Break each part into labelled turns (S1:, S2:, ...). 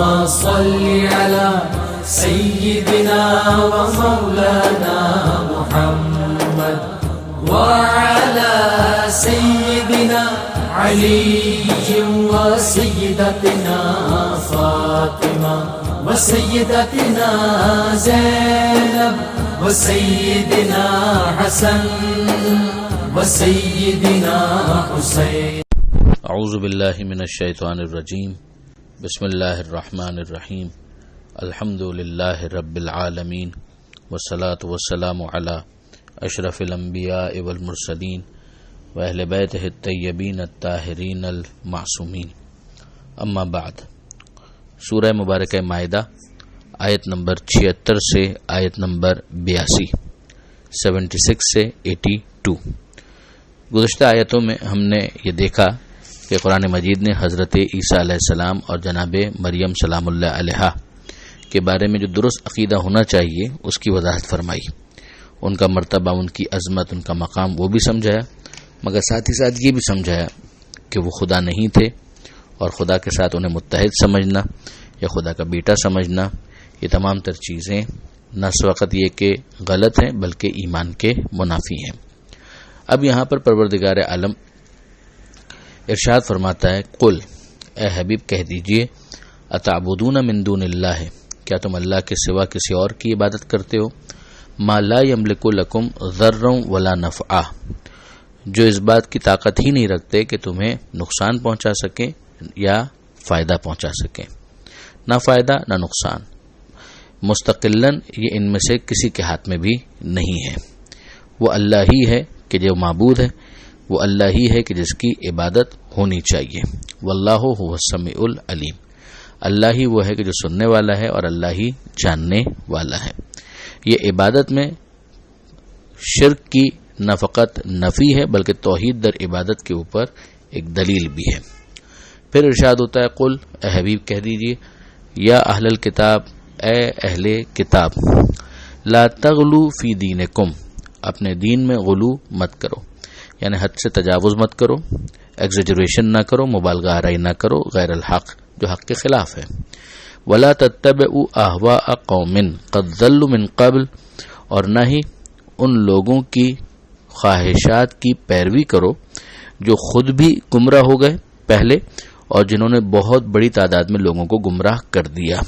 S1: اللهم صل على سيدنا ومولانا محمد وعلى سيدنا علي وسيدتنا فاطمة وسيدتنا زينب وسيدنا حسن وسيدنا حسين.
S2: اعوذ باللہ من الشیطان الرجیم. بسم اللہ الرحمن الرحیم. الحمد للہ رب العالمین والصلاة والسلام علی اشرف الانبیاء والمرسلین واہل بیتہ الطیبین الطاہرین المعصومین. اما بعد. سورہ مبارکہ مائدہ آیت نمبر 76 سے آیت نمبر 82، 76 سے 82. گزشتہ آیتوں میں ہم نے یہ دیکھا کہ قرآن مجید نے حضرت عیسیٰ علیہ السلام اور جناب مریم سلام اللہ علیہا کے بارے میں جو درست عقیدہ ہونا چاہیے اس کی وضاحت فرمائی. ان کا مرتبہ، ان کی عظمت، ان کا مقام وہ بھی سمجھایا، مگر ساتھ ہی ساتھ یہ بھی سمجھایا کہ وہ خدا نہیں تھے، اور خدا کے ساتھ انہیں متحد سمجھنا یا خدا کا بیٹا سمجھنا، یہ تمام تر چیزیں نہ اس وقت یہ کہ غلط ہیں بلکہ ایمان کے منافی ہیں. اب یہاں پر پروردگار عالم ارشاد فرماتا ہے، قل، اے حبیب کہہ دیجئے، اتعبدون من دون اللہ، کیا تم اللہ کے سوا کسی اور کی عبادت کرتے ہو، ما لا یملک لکم ضرا ولا نفعا، جو اس بات کی طاقت ہی نہیں رکھتے کہ تمہیں نقصان پہنچا سکیں یا فائدہ پہنچا سکیں، نہ فائدہ نہ نقصان. مستقلاً یہ ان میں سے کسی کے ہاتھ میں بھی نہیں ہے. وہ اللہ ہی ہے کہ جو معبود ہے، وہ اللہ ہی ہے کہ جس کی عبادت ہونی چاہیے. واللہ هو السمیع العلیم، اللہ ہی وہ ہے کہ جو سننے والا ہے اور اللہ ہی جاننے والا ہے. یہ عبادت میں شرک کی نہ فقط نفی ہے بلکہ توحید در عبادت کے اوپر ایک دلیل بھی ہے. پھر ارشاد ہوتا ہے، قل، اے حبیب کہہ دیجئے، یا اہل الکتاب، اے اہل کتاب، لا تغلو فی دینکم، اپنے دین میں غلو مت کرو، یعنی حد سے تجاوز مت کرو، ایگزیجریشن نہ کرو، مبالغہ آرائی نہ کرو غیر الحق، جو حق کے خلاف ہے. ولا تتبعوا اهواء قوم قد ضلوا من قبل، اور نہ ہی ان لوگوں کی خواہشات کی پیروی کرو جو خود بھی گمراہ ہو گئے پہلے، اور جنہوں نے بہت بڑی تعداد میں لوگوں کو گمراہ کر دیا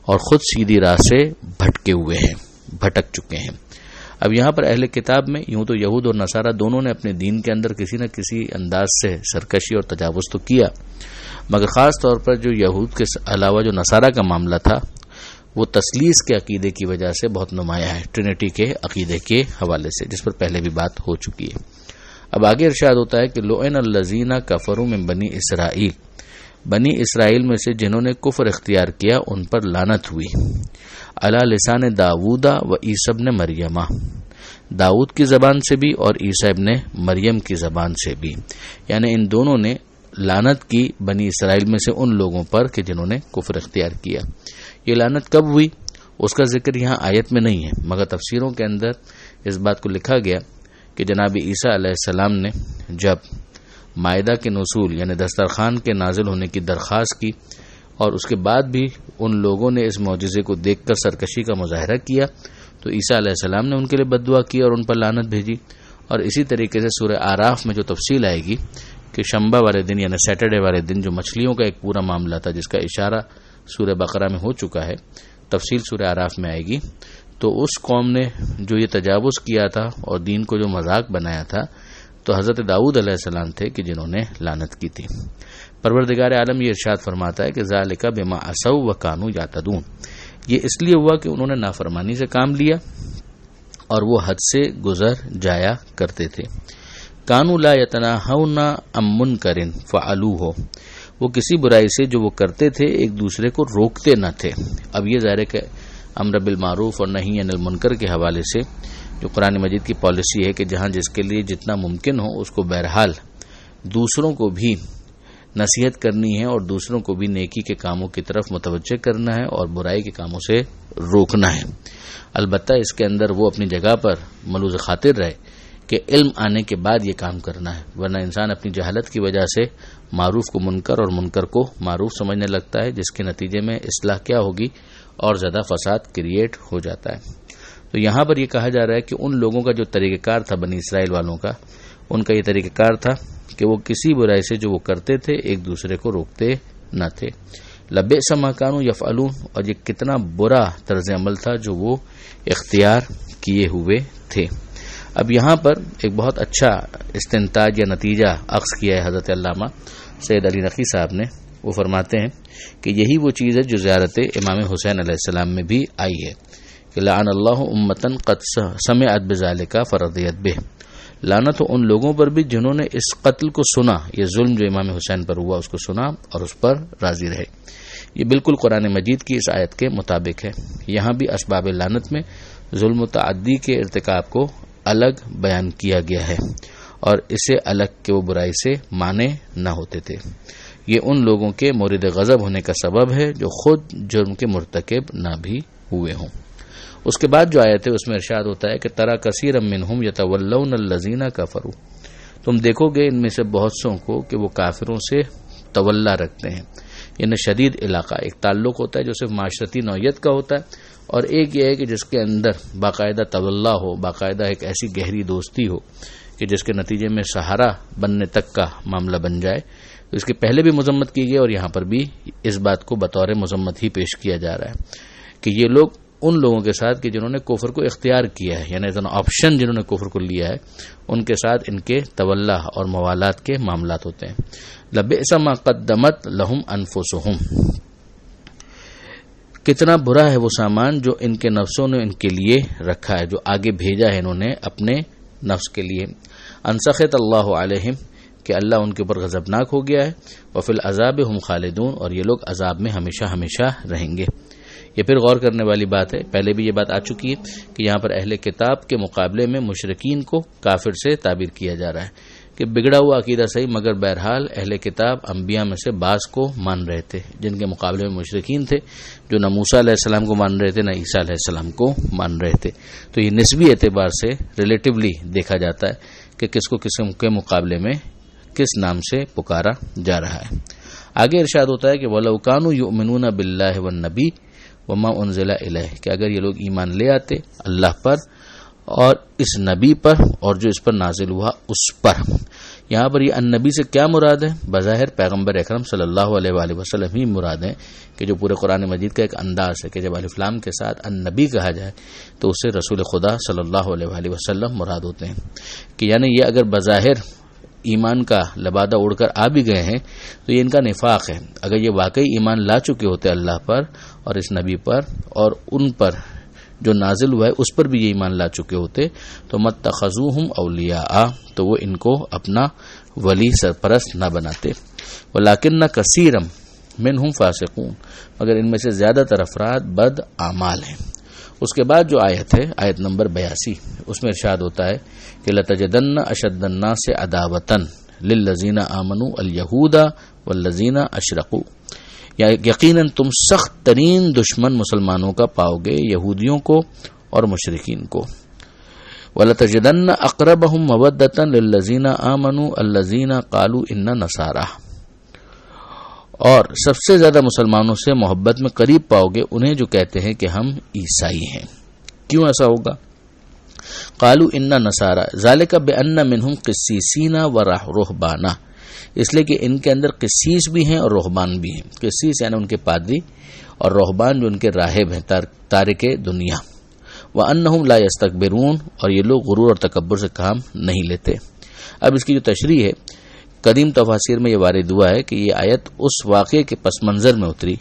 S2: اور خود سیدھی راہ سے بھٹک چکے ہیں. اب یہاں پر اہل کتاب میں یوں تو یہود اور نصارہ دونوں نے اپنے دین کے اندر کسی نہ کسی انداز سے سرکشی اور تجاوز تو کیا، مگر خاص طور پر جو یہود کے علاوہ جو نصارہ کا معاملہ تھا وہ تثلیث کے عقیدے کی وجہ سے بہت نمایاں ہے، ٹرینٹی کے عقیدے کے حوالے سے، جس پر پہلے بھی بات ہو چکی ہے. اب آگے ارشاد ہوتا ہے کہ لعن الذین کفروا من بنی اسرائیل، بنی اسرائیل میں سے جنہوں نے کفر اختیار کیا ان پر لعنت ہوئی، علی لسان داؤد و عیسی ابن مریم، داؤد کی زبان سے بھی اور عیسی ابن مریم کی زبان سے بھی، یعنی ان دونوں نے لعنت کی بنی اسرائیل میں سے ان لوگوں پر کہ جنہوں نے کفر اختیار کیا. یہ لعنت کب ہوئی اس کا ذکر یہاں آیت میں نہیں ہے، مگر تفسیروں کے اندر اس بات کو لکھا گیا کہ جناب عیسیٰ علیہ السلام نے جب مائدہ کے نزول یعنی دسترخوان کے نازل ہونے کی درخواست کی اور اس کے بعد بھی ان لوگوں نے اس معجزے کو دیکھ کر سرکشی کا مظاہرہ کیا تو عیسیٰ علیہ السلام نے ان کے لیے بد دعا کی اور ان پر لعنت بھیجی. اور اسی طریقے سے سورہ آراف میں جو تفصیل آئے گی کہ شنبہ والے دن یعنی سیٹرڈے والے دن جو مچھلیوں کا ایک پورا معاملہ تھا جس کا اشارہ سورہ بقرہ میں ہو چکا ہے، تفصیل سورہ آراف میں آئے گی. تو اس قوم نے جو یہ تجاوز کیا تھا اور دین کو جو مذاق بنایا تھا تو حضرت داؤد علیہ السلام تھے کہ جنہوں نے لعنت کی تھی. پروردگار عالم یہ ارشاد فرماتا ہے کہ ذالک بما عصوا وکانوا یعتدون، یہ اس لیے ہوا کہ انہوں نے نافرمانی سے کام لیا اور وہ حد سے گزر جایا کرتے تھے. کانوا لا یتناہون عن منکر فعلوہ، وہ کسی برائی سے جو وہ کرتے تھے ایک دوسرے کو روکتے نہ تھے. اب یہ ظاہر ہے کہ امر بالمعروف اور نہی عن المنکر کے حوالے سے جو قرآن مجید کی پالیسی ہے کہ جہاں جس کے لیے جتنا ممکن ہو اس کو بہرحال دوسروں کو بھی نصیحت کرنی ہے اور دوسروں کو بھی نیکی کے کاموں کی طرف متوجہ کرنا ہے اور برائی کے کاموں سے روکنا ہے. البتہ اس کے اندر وہ اپنی جگہ پر ملوذ خاطر رہے کہ علم آنے کے بعد یہ کام کرنا ہے، ورنہ انسان اپنی جہالت کی وجہ سے معروف کو منکر اور منکر کو معروف سمجھنے لگتا ہے، جس کے نتیجے میں اصلاح کیا ہوگی اور زیادہ فساد کریٹ ہو جاتا ہے۔ تو یہاں پر یہ کہا جا رہا ہے کہ ان لوگوں کا جو طریقہ کار تھا، بنی اسرائیل والوں کا، ان کا یہ طریقہ کار تھا کہ وہ کسی برائی سے جو وہ کرتے تھے ایک دوسرے کو روکتے نہ تھے۔ لبئس ما کانوا یفعلون، اور یہ کتنا برا طرز عمل تھا جو وہ اختیار کیے ہوئے تھے۔ اب یہاں پر ایک بہت اچھا استنتاج یا نتیجہ اخذ کیا ہے حضرت علامہ سید علی نقی صاحب نے۔ وہ فرماتے ہیں کہ یہی وہ چیز ہے جو زیارت امام حسین علیہ السلام میں بھی آئی ہے کہ لعن اللہ امتن قد سمعت بذالک فرضیت بہ، لعنت ان لوگوں پر بھی جنہوں نے اس قتل کو سنا، یہ ظلم جو امام حسین پر ہوا اس کو سنا اور اس پر راضی رہے۔ یہ بالکل قرآن مجید کی اس آیت کے مطابق ہے۔ یہاں بھی اسباب لعنت میں ظلم و تعدی کے ارتکاب کو الگ بیان کیا گیا ہے اور اسے الگ کہ وہ برائی سے مانے نہ ہوتے تھے۔ یہ ان لوگوں کے مورد غضب ہونے کا سبب ہے جو خود جرم کے مرتکب نہ بھی ہوئے ہوں۔ اس کے بعد جو آیت ہے اس میں ارشاد ہوتا ہے کہ ترى كثيرا منهم يتولون الذين كفروا، تم دیکھو گے ان میں سے بہت سوں کو کہ وہ کافروں سے تولا رکھتے ہیں، یعنی شدید علاقہ۔ ایک تعلق ہوتا ہے جو صرف معاشرتی نوعیت کا ہوتا ہے، اور ایک یہ ہے کہ جس کے اندر باقاعدہ تولا ہو، باقاعدہ ایک ایسی گہری دوستی ہو کہ جس کے نتیجے میں سہارا بننے تک کا معاملہ بن جائے۔ تو اس کے پہلے بھی مذمت کی گئی اور یہاں پر بھی اس بات کو بطور مذمت ہی پیش کیا جا رہا ہے کہ یہ لوگ ان لوگوں کے ساتھ کہ جنہوں نے کفر کو اختیار کیا ہے، یعنی ایز این آپشن جنہوں نے کفر کو لیا ہے، ان کے ساتھ ان کے تولا اور موالات کے معاملات ہوتے ہیں۔ لبئس ما قدمت لهم انفسهم، کتنا برا ہے وہ سامان جو ان کے نفسوں نے ان کے لیے رکھا ہے، جو آگے بھیجا ہے انہوں نے اپنے نفس کے لیے۔ انسخط اللہ علیہم، کہ اللہ ان کے اوپر غضبناک ہو گیا ہے، وفی العذاب ہم خالدون، اور یہ لوگ عذاب میں ہمیشہ ہمیشہ رہیں گے۔ یہ پھر غور کرنے والی بات ہے، پہلے بھی یہ بات آ چکی ہے کہ یہاں پر اہل کتاب کے مقابلے میں مشرکین کو کافر سے تعبیر کیا جا رہا ہے کہ بگڑا ہوا عقیدہ صحیح، مگر بہرحال اہل کتاب انبیاء میں سے بعض کو مان رہے تھے، جن کے مقابلے میں مشرکین تھے جو نہ موسیٰ علیہ السلام کو مان رہے تھے نہ عیسیٰ علیہ السلام کو مان رہے تھے۔ تو یہ نسبی اعتبار سے ریلیٹیولی دیکھا جاتا ہے کہ کس کو کس کے مقابلے میں کس نام سے پکارا جا رہا ہے۔ آگے ارشاد ہوتا ہے کہ وَلَوْ كَانُوا يُؤْمِنُونَ بِاللَّهِ وَالنَّبِيِّ وَمَا أُنزِلَ إِلَيْهِ، کہ اگر یہ لوگ ایمان لے آتے اللہ پر اور اس نبی پر اور جو اس پر نازل ہوا اس پر۔ یہاں پر یہ النبی سے کیا مراد ہے؟ بظاہر پیغمبر اکرم صلی اللہ علیہ وآلہ وسلم ہی مراد ہے، کہ جو پورے قرآن مجید کا ایک انداز ہے کہ جب الف لام کے ساتھ النبی کہا جائے تو اس سے رسول خدا صلی اللہ علیہ وآلہ وسلم مراد ہوتے ہیں، کہ یعنی یہ اگر بظاہر ایمان کا لبادہ اڑ کر آ بھی گئے ہیں تو یہ ان کا نفاق ہے۔ اگر یہ واقعی ایمان لا چکے ہوتے اللہ پر اور اس نبی پر اور ان پر جو نازل ہوا ہے اس پر بھی یہ ایمان لا چکے ہوتے تو متخذوہم اولیاء، تو وہ ان کو اپنا ولی سرپرست نہ بناتے۔ ولکن کثیرا منہم فاسقون، مگر ان میں سے زیادہ تر افراد بد اعمال ہیں۔ اس کے بعد جو آیت ہے، آیت نمبر 82، اس میں ارشاد ہوتا ہے کہ لَتَجِدَنَّ أَشَدَّ النَّاسِ عَدَاوَةً لِلَّذِينَ آمَنُوا الْيَهُودَ وَالَّذِينَ أَشْرَكُوا، یقیناً تم سخت ترین دشمن مسلمانوں کا پاؤ گے یہودیوں کو اور مشرکین کو۔ وَلَتَجِدَنَّ أَقْرَبَهُمْ مَوَدَّةً لِلَّذِينَ آمَنُوا الَّذِينَ قَالُوا إِنَّا نَصَارَىٰ، اور سب سے زیادہ مسلمانوں سے محبت میں قریب پاؤ گے انہیں جو کہتے ہیں کہ ہم عیسائی ہیں۔ کیوں ایسا ہوگا؟ قالوا انا نصارى ذلك بان منهم قسیسین ورهبانا، اس لیے کہ ان کے اندر قسیس بھی ہیں اور رہبان بھی ہیں۔ قسیس یعنی ان کے پادری اور رہبان جو ان کے راہب ہیں، تارک دنیا۔ وانهم لا يستكبرون، اور یہ لوگ غرور اور تکبر سے کام نہیں لیتے۔ اب اس کی جو تشریح ہے قدیم تفاسیر میں یہ وارد ہوا ہے کہ یہ آیت اس واقعے کے پس منظر میں اتری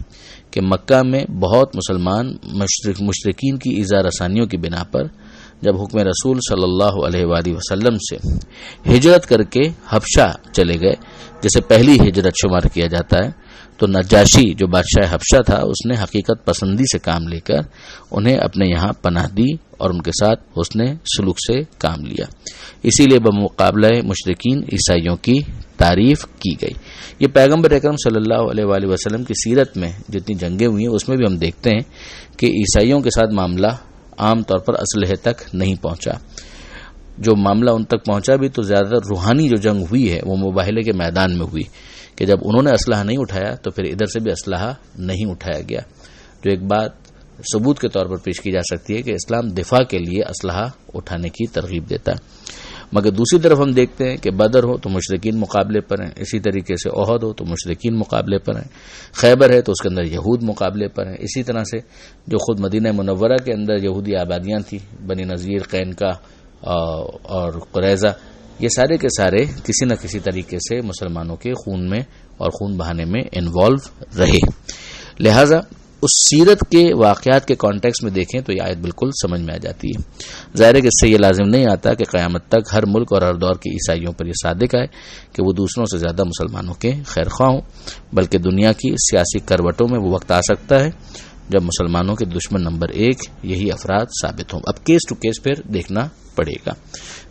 S2: کہ مکہ میں بہت مسلمان مشرکین کی ایذا رسانیوں کی بنا پر جب حکم رسول صلی اللہ علیہ وآلہ وسلم سے ہجرت کر کے حبشہ چلے گئے، جسے پہلی ہجرت شمار کیا جاتا ہے، تو نجاشی جو بادشاہ حبشہ تھا اس نے حقیقت پسندی سے کام لے کر انہیں اپنے یہاں پناہ دی اور ان کے ساتھ حسن سلوک سے کام لیا۔ اسی لیے بمقابلہ مشرکین عیسائیوں کی تعریف کی گئی۔ یہ پیغمبر اکرم صلی اللہ علیہ وآلہ وسلم کی سیرت میں جتنی جنگیں ہوئی ہیں اس میں بھی ہم دیکھتے ہیں کہ عیسائیوں کے ساتھ معاملہ عام طور پر اسلحے تک نہیں پہنچا۔ جو معاملہ ان تک پہنچا بھی تو زیادہ روحانی جو جنگ ہوئی ہے وہ مباہلے کے میدان میں ہوئی، کہ جب انہوں نے اسلحہ نہیں اٹھایا تو پھر ادھر سے بھی اسلحہ نہیں اٹھایا گیا، جو ایک بات ثبوت کے طور پر پیش کی جا سکتی ہے کہ اسلام دفاع کے لیے اسلحہ اٹھانے کی ترغیب دیتا ہے۔ مگر دوسری طرف ہم دیکھتے ہیں کہ بدر ہو تو مشرکین مقابلے پر ہیں، اسی طریقے سے احد ہو تو مشرکین مقابلے پر ہیں، خیبر ہے تو اس کے اندر یہود مقابلے پر ہیں، اسی طرح سے جو خود مدینہ منورہ کے اندر یہودی آبادیاں تھیں، بنی نذیر، قینقاع اور قریظہ، یہ سارے کے سارے کسی نہ کسی طریقے سے مسلمانوں کے خون میں اور خون بہانے میں انوالو رہے۔ لہذا اس سیرت کے واقعات کے کانٹیکس میں دیکھیں تو یہ آیت بالکل سمجھ میں آ جاتی ہے۔ ظاہر ہے کہ اس سے یہ لازم نہیں آتا کہ قیامت تک ہر ملک اور ہر دور کی عیسائیوں پر یہ صادق آئے کہ وہ دوسروں سے زیادہ مسلمانوں کے خیر خواہ ہوں، بلکہ دنیا کی سیاسی کروٹوں میں وہ وقت آ سکتا ہے جب مسلمانوں کے دشمن نمبر 1 یہی افراد ثابت ہوں۔ اب کیس ٹو کیس پھر دیکھنا پڑے گا۔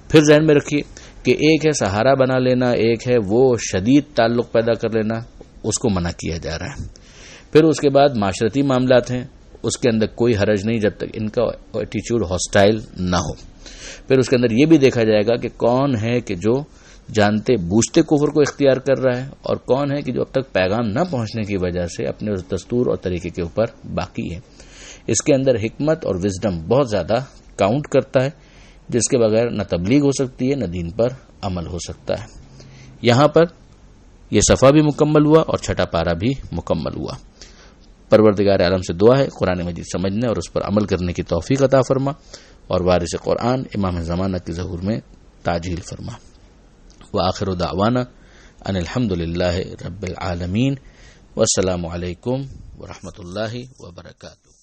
S2: پھر ذہن میں رکھیے کہ ایک ہے سہارا بنا لینا، ایک ہے وہ شدید تعلق پیدا کر لینا، اس کو منع کیا جا رہا ہے۔ پھر اس کے بعد معاشرتی معاملات ہیں، اس کے اندر کوئی حرج نہیں جب تک ان کا ایٹیچیوڈ ہاسٹائل نہ ہو۔ پھر اس کے اندر یہ بھی دیکھا جائے گا کہ کون ہے کہ جو جانتے بوجھتے کفر کو اختیار کر رہا ہے، اور کون ہے کہ جو اب تک پیغام نہ پہنچنے کی وجہ سے اپنے اس دستور اور طریقے کے اوپر باقی ہے۔ اس کے اندر حکمت اور وزڈم بہت زیادہ کاؤنٹ کرتا ہے، جس کے بغیر نہ تبلیغ ہو سکتی ہے نہ دین پر عمل ہو سکتا ہے۔ یہاں پر یہ صفحہ بھی مکمل ہوا اور چھٹا پارہ بھی مکمل ہوا۔ پروردگار عالم سے دعا ہے قرآن مجید سمجھنے اور اس پر عمل کرنے کی توفیق عطا فرما، اور وارث قرآن امام زمانہ کی ظہور میں تعجیل فرما۔ وآخر دعوانا ان الحمد للہ رب العالمین، والسلام علیکم ورحمۃ اللہ وبرکاتہ۔